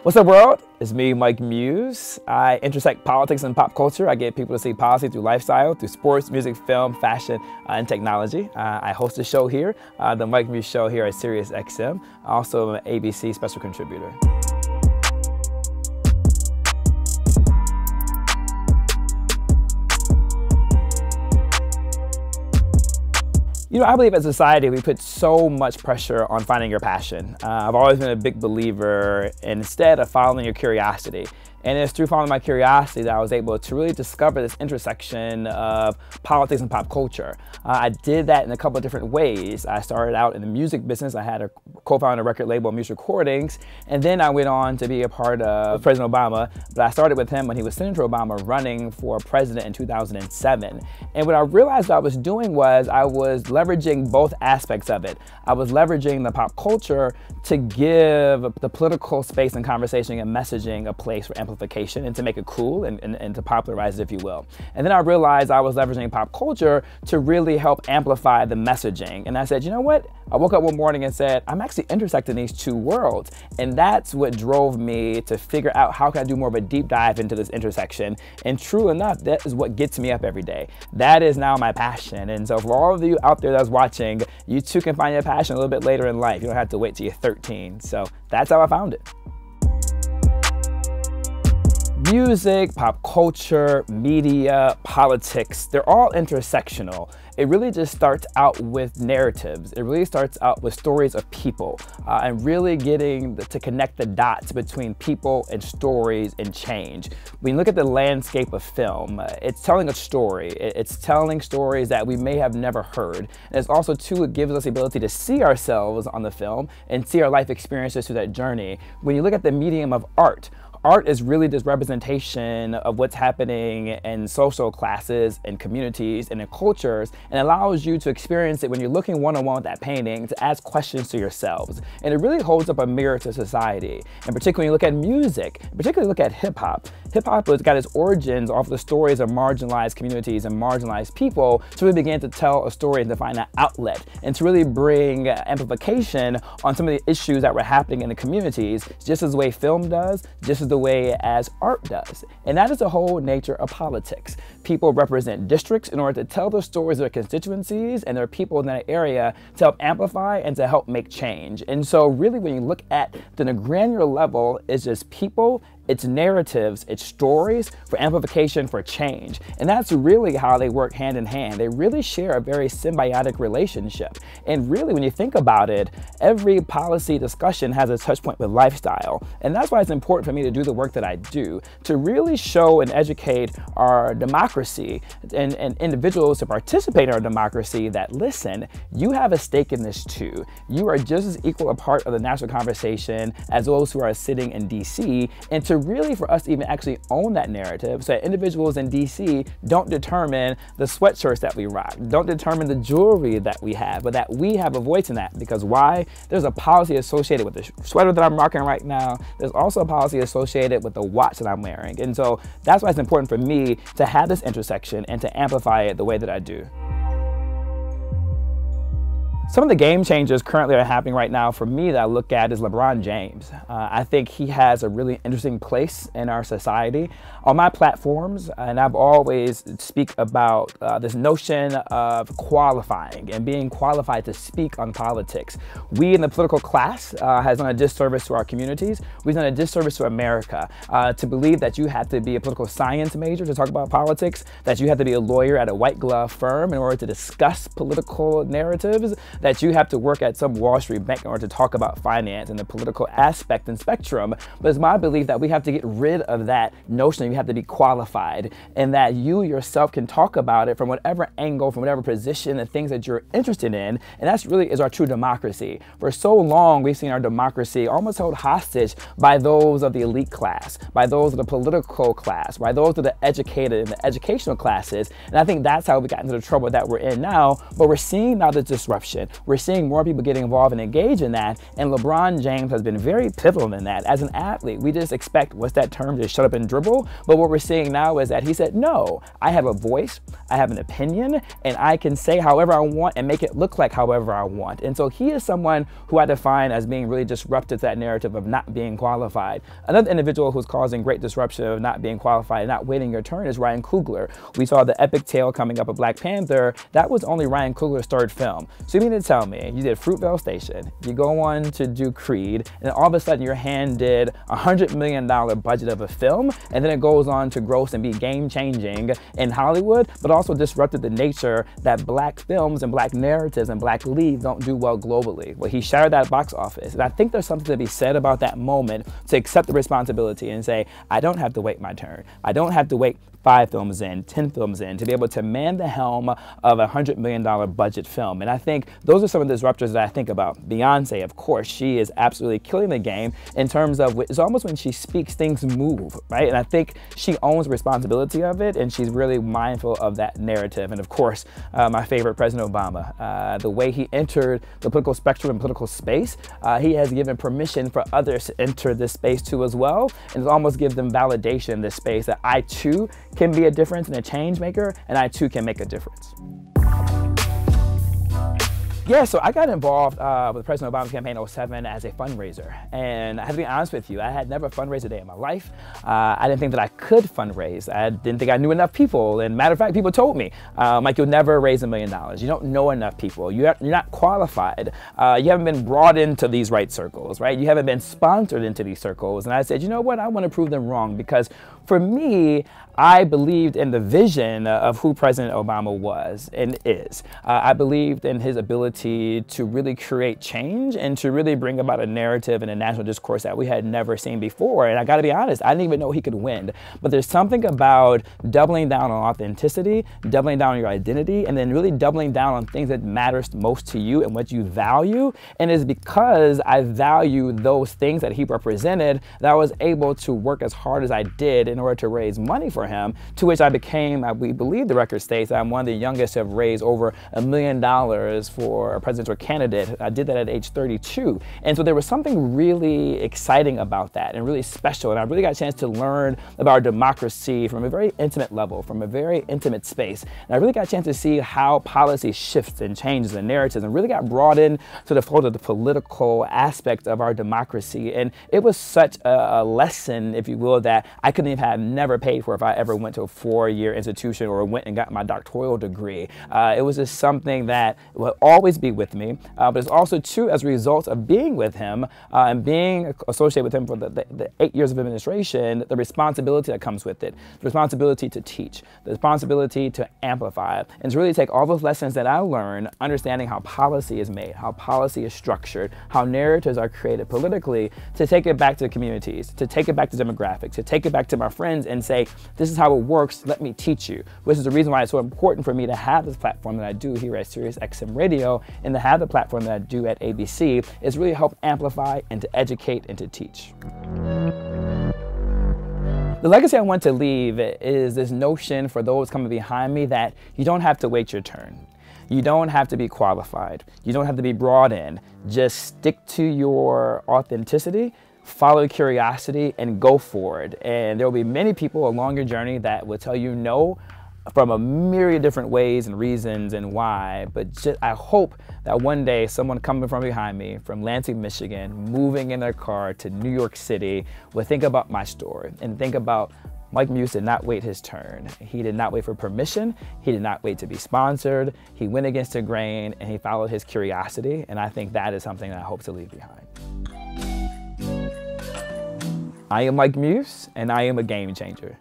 What's up, world? It's me, Mike Muse. I intersect politics and pop culture. I get people to see policy through lifestyle, through sports, music, film, fashion, and technology. I host a show here, the Mike Muse Show here at SiriusXM. Also, I'm an ABC special contributor. You know, I believe as a society, we put so much pressure on finding your passion. I've always been a big believer instead of following your curiosity. And it's through following my curiosity that I was able to really discover this intersection of politics and pop culture. I did that in a couple of different ways. I started out in the music business. I had a co-founded a record label, Muse Recordings, and then I went on to be a part of President Obama. But I started with him when he was Senator Obama running for president in 2007. And what I realized I was doing was I was leveraging both aspects of it. I was leveraging the pop culture to give the political space and conversation and messaging a place for amplification and to make it cool and to popularize it, if you will. And then I realized I was leveraging pop culture to really help amplify the messaging. And I said, you know what? I woke up one morning and said, I'm actually intersecting these two worlds. And that's what drove me to figure out how can I do more of a deep dive into this intersection. And true enough, that is what gets me up every day. That is now my passion. And so for all of you out there that's watching, you too can find your passion a little bit later in life. You don't have to wait till you're 13. So that's how I found it. Music, pop culture, media, politics, they're all intersectional. It really just starts out with narratives. It really starts out with stories of people and really getting to connect the dots between people and stories and change. When you look at the landscape of film, it's telling a story. It's telling stories that we may have never heard. And it's also, too, it gives us the ability to see ourselves on the film and see our life experiences through that journey. When you look at the medium of art, art is really this representation of what's happening in social classes and communities and in cultures, and allows you to experience it when you're looking one-on-one with that painting, to ask questions to yourselves. And it really holds up a mirror to society. And particularly when you look at music, particularly look at hip-hop. Hip-hop has got its origins off the stories of marginalized communities and marginalized people to really begin to tell a story and to find an outlet and to really bring amplification on some of the issues that were happening in the communities, just as the way film does, just as the way as art does. And that is the whole nature of politics. People represent districts in order to tell the stories of their constituencies and their people in that area to help amplify and to help make change. And so really when you look at the granular level, it's just people, it's narratives, it's stories for amplification, for change. And that's really how they work hand in hand. They really share a very symbiotic relationship. And really, when you think about it, every policy discussion has a touch point with lifestyle. And that's why it's important for me to do the work that I do, to really show and educate our democracy and individuals to participate in our democracy that, listen, you have a stake in this too. You are just as equal a part of the national conversation as those who are sitting in DC, and to really for us to even actually own that narrative so that individuals in DC don't determine the sweatshirts that we rock, don't determine the jewelry that we have, but that we have a voice in that. Because why? There's a policy associated with the sweater that I'm rocking right now. There's also a policy associated with the watch that I'm wearing. And so that's why it's important for me to have this intersection and to amplify it the way that I do. Some of the game changers currently that are happening right now for me that I look at is LeBron James. I think he has a really interesting place in our society. On my platforms, and I've always speak about this notion of qualifying and being qualified to speak on politics. We in the political class has done a disservice to our communities. We've done a disservice to America to believe that you have to be a political science major to talk about politics, that you have to be a lawyer at a white glove firm in order to discuss political narratives, that you have to work at some Wall Street bank in order to talk about finance and the political aspect and spectrum. But it's my belief that we have to get rid of that notion that you have to be qualified and that you yourself can talk about it from whatever angle, from whatever position, the things that you're interested in. And that's really is our true democracy. For so long, we've seen our democracy almost held hostage by those of the elite class, by those of the political class, by those of the educated and the educational classes. And I think that's how we got into the trouble that we're in now. But we're seeing now the disruption. movement. We're seeing more people getting involved and engage in that, and LeBron James has been very pivotal in that. As an athlete, we just expect, what's that term, just shut up and dribble? But what we're seeing now is that he said, no, I have a voice, I have an opinion, and I can say however I want and make it look like however I want. And so he is someone who I define as being really disruptive to that narrative of not being qualified. Another individual who's causing great disruption of not being qualified and not waiting your turn is Ryan Coogler. We saw the epic tale coming up of Black Panther. That was only Ryan Coogler's third film. So you mean to tell me you did Fruitvale Station, you go on to do Creed, and all of a sudden you're handed $100 million budget of a film, and then it goes on to gross and be game-changing in Hollywood, but also disrupted the nature that Black films and Black narratives and Black leads don't do well globally. Well, he shattered that box office. And I think there's something to be said about that moment, to accept the responsibility and say, I don't have to wait my turn. I don't have to wait 5 films in, 10 films in, to be able to man the helm of a $100 million budget film. And I think those are some of the disruptors that I think about. Beyonce, of course, she is absolutely killing the game in terms of, it's almost when she speaks, things move, right? And I think she owns the responsibility of it, and she's really mindful of that narrative. And of course, my favorite, President Obama, the way he entered the political spectrum and political space, he has given permission for others to enter this space too as well, and it almost gives them validation in this space that I too can be a difference and a change maker, and I too can make a difference. Yeah, so I got involved with President Obama's campaign in 07 as a fundraiser. And I have to be honest with you, I had never fundraised a day in my life. I didn't think that I could fundraise. I didn't think I knew enough people. And matter of fact, people told me, like, you'll never raise $1 million. You don't know enough people. You're not qualified. You haven't been brought into these right circles, right? You haven't been sponsored into these circles. And I said, you know what? I want to prove them wrong, because for me, I believed in the vision of who President Obama was and is. I believed in his ability to really create change and to really bring about a narrative and a national discourse that we had never seen before. And I gotta be honest, I didn't even know he could win. But there's something about doubling down on authenticity, doubling down on your identity, and then really doubling down on things that matters most to you and what you value. And it's because I value those things that he represented that I was able to work as hard as I did in order to raise money for him, to which I became, we believe the record states, I'm one of the youngest to have raised over $1 million for a presidential candidate. I did that at age 32. And so there was something really exciting about that and really special. And I really got a chance to learn about our democracy from a very intimate level, from a very intimate space. And I really got a chance to see how policy shifts and changes and narratives, and really got brought in to the fold of the political aspect of our democracy. And it was such a lesson, if you will, that I couldn't even have never paid for if I ever went to a 4-year institution or went and got my doctoral degree. It was just something that will always be with me, but it's also too as a result of being with him and being associated with him for the 8 years of administration, the responsibility that comes with it, the responsibility to teach, the responsibility to amplify, and to really take all those lessons that I learned, understanding how policy is made, how policy is structured, how narratives are created politically, to take it back to the communities, to take it back to demographics, to take it back to my friends and say, this is how it works, let me teach you. Which is the reason why it's so important for me to have this platform that I do here at SiriusXM Radio, and to have the platform that I do at ABC, is really help amplify and to educate and to teach. The legacy I want to leave is this notion for those coming behind me that you don't have to wait your turn. You don't have to be qualified. You don't have to be brought in. Just stick to your authenticity, follow curiosity, and go for it. And there will be many people along your journey that will tell you no from a myriad of different ways and reasons and why, but just, I hope that one day someone coming from behind me, from Lansing, Michigan, moving in their car to New York City, will think about my story and think about Mike Muse did not wait his turn. He did not wait for permission. He did not wait to be sponsored. He went against the grain and he followed his curiosity. And I think that is something that I hope to leave behind. I am Mike Muse, and I am a game changer.